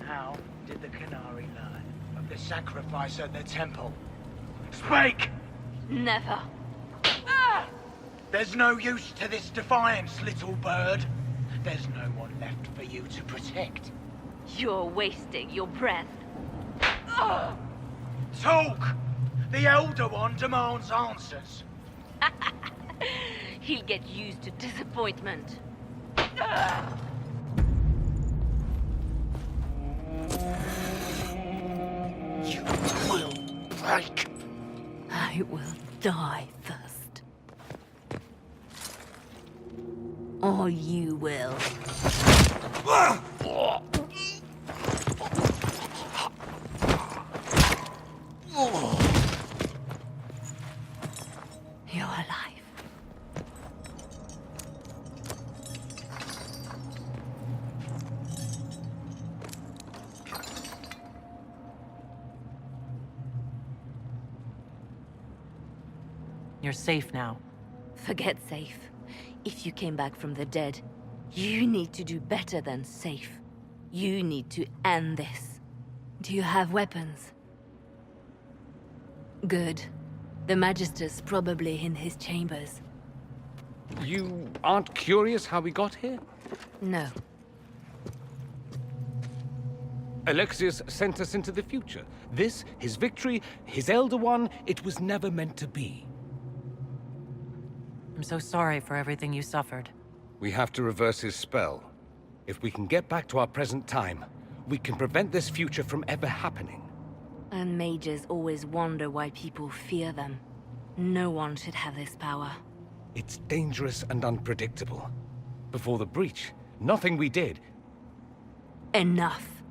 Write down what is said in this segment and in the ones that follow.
How did the Canary learn of the sacrifice at the temple? Speak! Never. There's no use to this defiance, little bird. There's no one left for you to protect. You're wasting your breath. Talk! The Elder One demands answers. He'll get used to disappointment. You will break. I will die first. Or you will. You're alive. You're safe now. Forget safe. If you came back from the dead, you need to do better than safe. You need to end this. Do you have weapons? Good. The Magister's probably in his chambers. You aren't curious how we got here? No. Alexius sent us into the future. This, his victory, his Elder One, it was never meant to be. I'm so sorry for everything you suffered. We have to reverse his spell. If we can get back to our present time, we can prevent this future from ever happening. And mages always wonder why people fear them. No one should have this power. It's dangerous and unpredictable. Before the breach, nothing we did. Enough.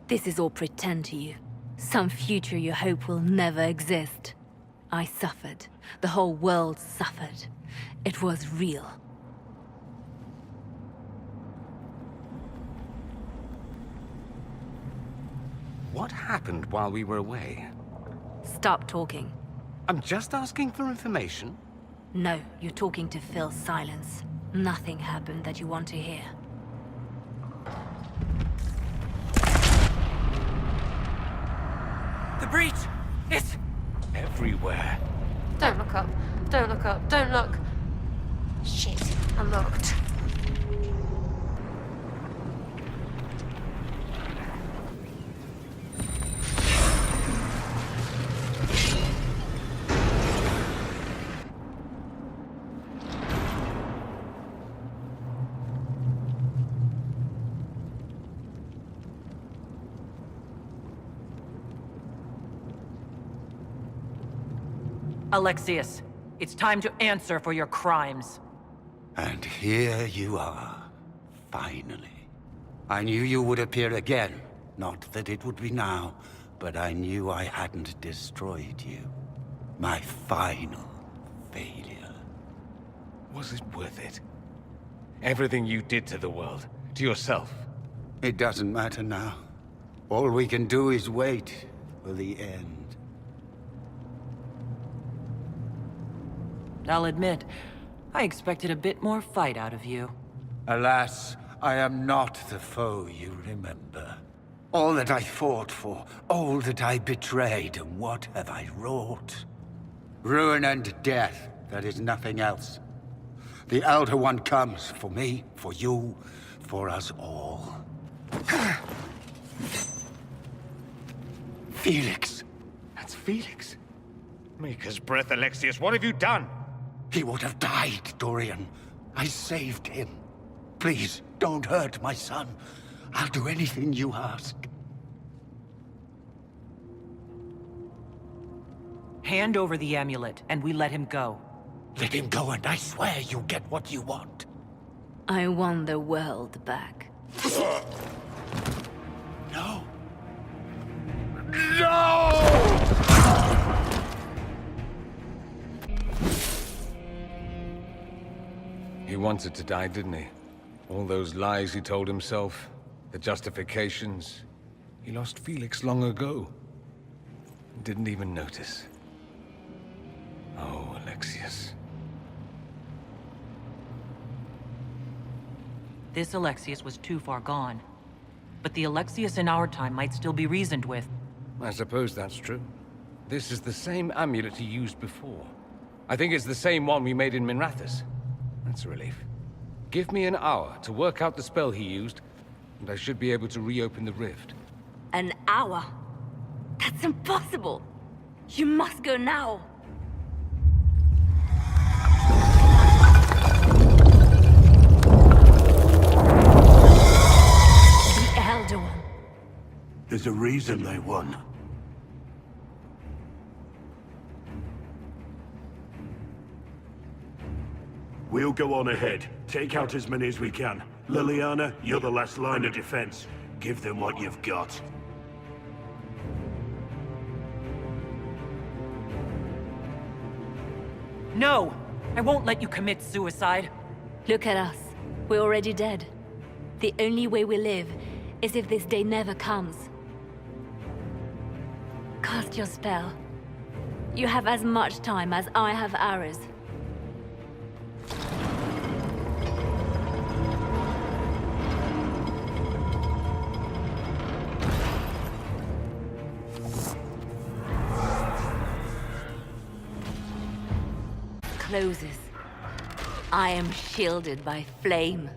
This is all pretend to you. Some future you hope will never exist. I suffered. The whole world suffered. It was real. What happened while we were away? Stop talking. I'm just asking for information. No, you're talking to fill silence. Nothing happened that you want to hear. The breach! It's... Everywhere. Don't look up. Don't look up. Don't look. Shit. I looked. Alexius, it's time to answer for your crimes. And here you are, finally. I knew you would appear again. Not that it would be now, but I knew I hadn't destroyed you. My final failure. Was it worth it? Everything you did to the world, to yourself. It doesn't matter now. All we can do is wait for the end. I'll admit, I expected a bit more fight out of you. Alas, I am not the foe you remember. All that I fought for, all that I betrayed, and what have I wrought? Ruin and death, that is nothing else. The Elder One comes for me, for you, for us all. Felix! That's Felix. Maker's breath, Alexius, what have you done? He would have died, Dorian. I saved him. Please, don't hurt my son. I'll do anything you ask. Hand over the amulet, and we let him go. Let him go, and I swear you'll get what you want. I want the world back. No. No! He wanted to die, didn't he? All those lies he told himself, the justifications. He lost Felix long ago. Didn't even notice. Oh, Alexius. This Alexius was too far gone. but the Alexius in our time might still be reasoned with. I suppose that's true. This is the same amulet he used before. I think it's the same one we made in Minrathous. That's a relief. Give me an hour to work out the spell he used, and I should be able to reopen the rift. An hour? That's impossible! You must go now! The Elder One. There's a reason they won. We'll go on ahead. Take out as many as we can. Liliana, you're the last line of defense. Give them what you've got. No! I won't let you commit suicide. Look at us. We're already dead. The only way we live is if this day never comes. Cast your spell. You have as much time as I have hours. Closes. I am shielded by flame.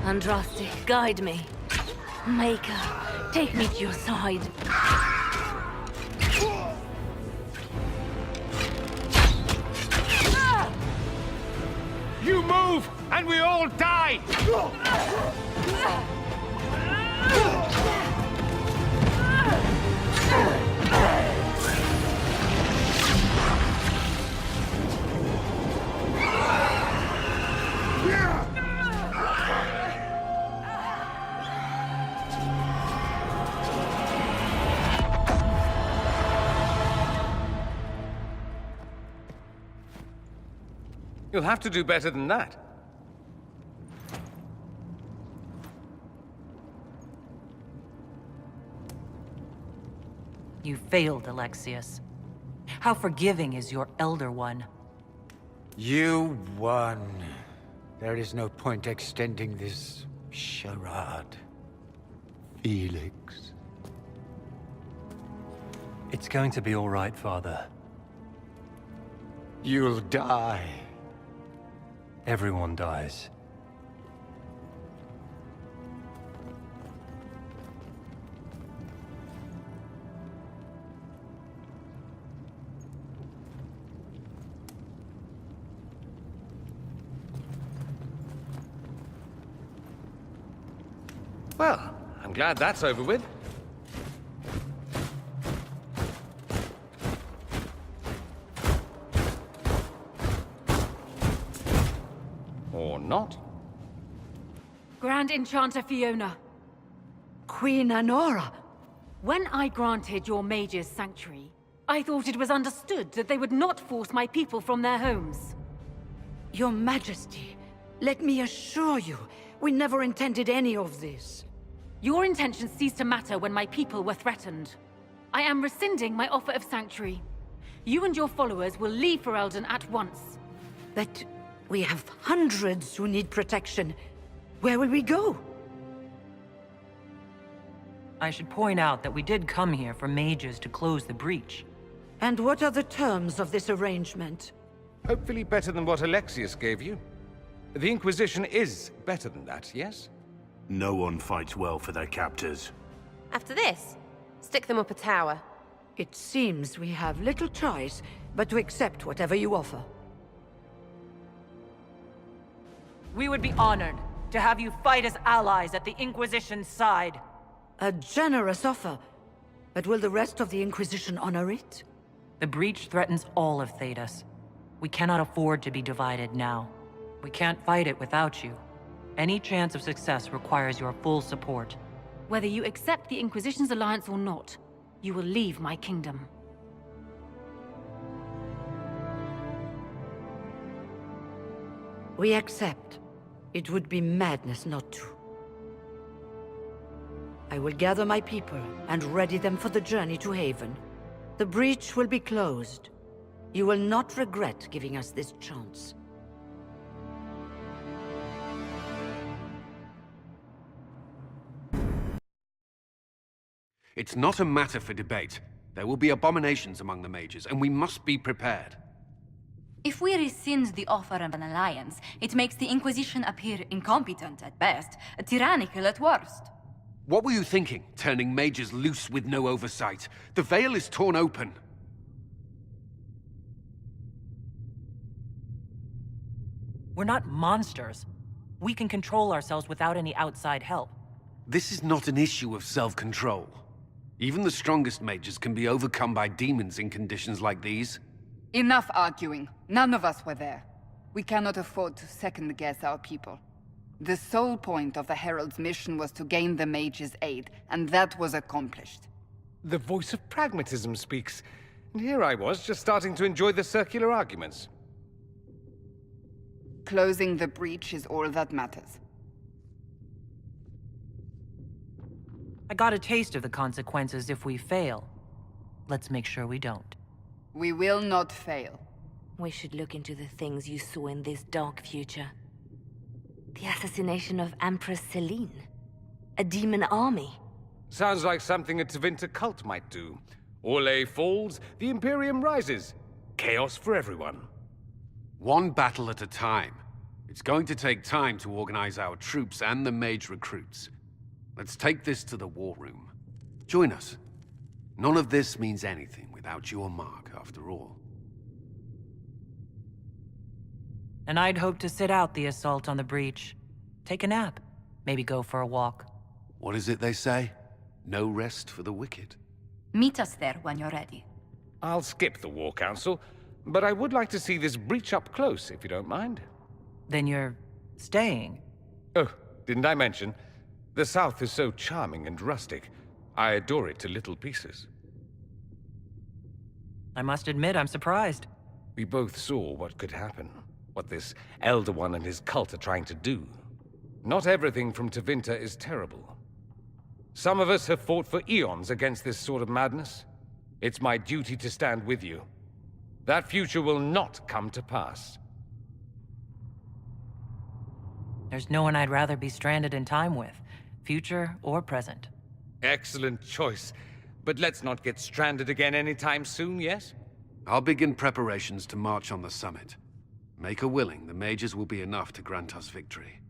Andraste, guide me. Maker, take me to your side. You move, and we all die! You'll have to do better than that. You failed, Alexius. How forgiving is your Elder One? You won. There is no point extending this charade. Felix. It's going to be all right, Father. You'll die. Everyone dies. Well, I'm glad that's over with. Or not. Grand Enchanter Fiona. Queen Anora. When I granted your mage's sanctuary, I thought it was understood that they would not force my people from their homes. Your Majesty, let me assure you, we never intended any of this. Your intentions ceased to matter when my people were threatened. I am rescinding my offer of sanctuary. You and your followers will leave Ferelden at once. But we have hundreds who need protection. Where will we go? I should point out that we did come here for mages to close the breach. And what are the terms of this arrangement? Hopefully better than what Alexius gave you. The Inquisition is better than that, yes? No one fights well for their captors. After this, stick them up a tower. It seems we have little choice but to accept whatever you offer. We would be honored to have you fight as allies at the Inquisition's side. A generous offer. But will the rest of the Inquisition honor it? The breach threatens all of Thedas. We cannot afford to be divided now. We can't fight it without you. Any chance of success requires your full support. Whether you accept the Inquisition's alliance or not, you will leave my kingdom. We accept. It would be madness not to. I will gather my people and ready them for the journey to Haven. The breach will be closed. You will not regret giving us this chance. It's not a matter for debate. There will be abominations among the mages, and we must be prepared. If we rescind the offer of an alliance, it makes the Inquisition appear incompetent at best, tyrannical at worst. What were you thinking, turning mages loose with no oversight? The veil is torn open. We're not monsters. We can control ourselves without any outside help. This is not an issue of self-control. Even the strongest mages can be overcome by demons in conditions like these. Enough arguing. None of us were there. We cannot afford to second-guess our people. The sole point of the Herald's mission was to gain the mage's aid, and that was accomplished. The voice of pragmatism speaks. And here I was, just starting to enjoy the circular arguments. Closing the breach is all that matters. I got a taste of the consequences if we fail. Let's make sure we don't. We will not fail. We should look into the things you saw in this dark future. The assassination of Empress Celine. A demon army. Sounds like something a Tevinter cult might do. Orlais falls, the Imperium rises. Chaos for everyone. One battle at a time. It's going to take time to organize our troops and the mage recruits. Let's take this to the war room. Join us. None of this means anything without your mark, after all. And I'd hope to sit out the assault on the breach. Take a nap. Maybe go for a walk. What is it they say? No rest for the wicked. Meet us there when you're ready. I'll skip the War Council, but I would like to see this breach up close, if you don't mind. Then you're staying? Oh, didn't I mention? The South is so charming and rustic. I adore it to little pieces. I must admit, I'm surprised. We both saw what could happen. What this Elder One and his cult are trying to do. Not everything from Tevinter is terrible. Some of us have fought for eons against this sort of madness. It's my duty to stand with you. That future will not come to pass. There's no one I'd rather be stranded in time with, future or present. Excellent choice. But let's not get stranded again anytime soon, yes? I'll begin preparations to march on the summit. Make her willing, the mages will be enough to grant us victory.